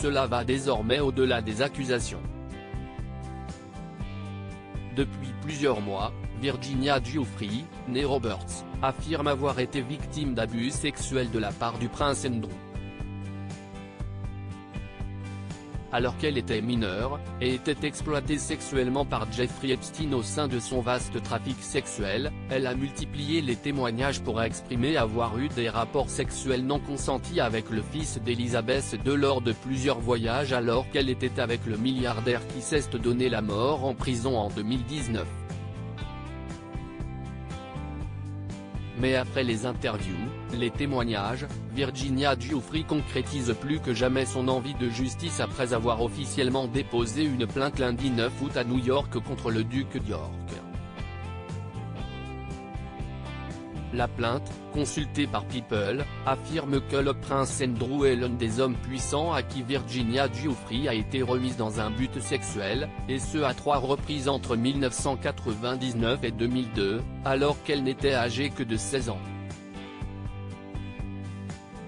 cela va désormais au-delà des accusations. Depuis plusieurs mois, Virginia Giuffre, née Roberts, affirme avoir été victime d'abus sexuels de la part du prince Andrew. Alors qu'elle était mineure, et était exploitée sexuellement par Jeffrey Epstein au sein de son vaste trafic sexuel, elle a multiplié les témoignages pour exprimer avoir eu des rapports sexuels non consentis avec le fils d'Elizabeth II lors de plusieurs voyages alors qu'elle était avec le milliardaire qui s'est donné la mort en prison en 2019. Mais après les interviews, les témoignages, Virginia Giuffre concrétise plus que jamais son envie de justice après avoir officiellement déposé une plainte lundi 9 août à New York contre le duc d'York. La plainte, consultée par People, affirme que le prince Andrew est l'un des hommes puissants à qui Virginia Giuffre a été remise dans un but sexuel, et ce à 3 reprises entre 1999 et 2002, alors qu'elle n'était âgée que de 16 ans.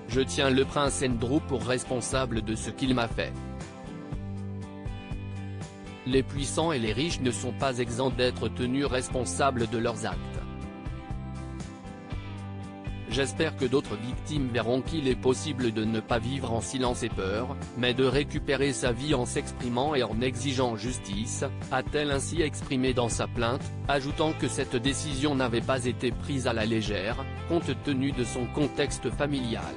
Je tiens le prince Andrew pour responsable de ce qu'il m'a fait. Les puissants et les riches ne sont pas exempts d'être tenus responsables de leurs actes. J'espère que d'autres victimes verront qu'il est possible de ne pas vivre en silence et peur, mais de récupérer sa vie en s'exprimant et en exigeant justice, a-t-elle ainsi exprimé dans sa plainte, ajoutant que cette décision n'avait pas été prise à la légère, compte tenu de son contexte familial.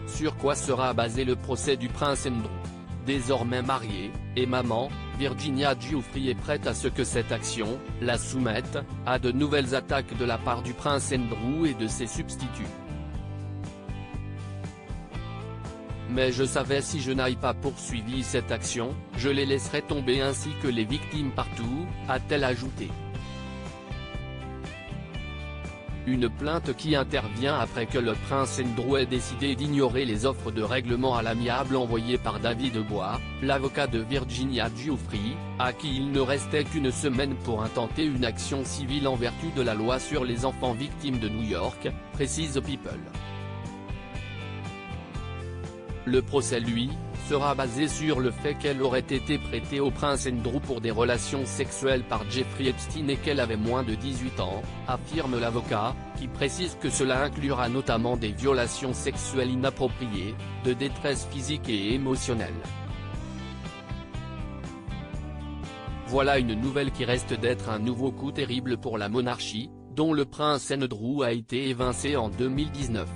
Sur quoi sera basé le procès du prince Andrew? Désormais mariée, et maman, Virginia Giuffre est prête à ce que cette action, la soumette, à de nouvelles attaques de la part du prince Andrew et de ses substituts. Mais je savais si je n'avais pas poursuivi cette action, je les laisserais tomber ainsi que les victimes partout, a-t-elle ajouté. Une plainte qui intervient après que le prince Andrew ait décidé d'ignorer les offres de règlement à l'amiable envoyées par David Bois, l'avocat de Virginia Giuffre, à qui il ne restait qu'une semaine pour intenter une action civile en vertu de la loi sur les enfants victimes de New York, précise People. Le procès lui, sera basé sur le fait qu'elle aurait été prêtée au prince Andrew pour des relations sexuelles par Jeffrey Epstein et qu'elle avait moins de 18 ans, affirme l'avocat, qui précise que cela inclura notamment des violations sexuelles inappropriées, de détresse physique et émotionnelle. Voilà une nouvelle qui reste d'être un nouveau coup terrible pour la monarchie, dont le prince Andrew a été évincé en 2019.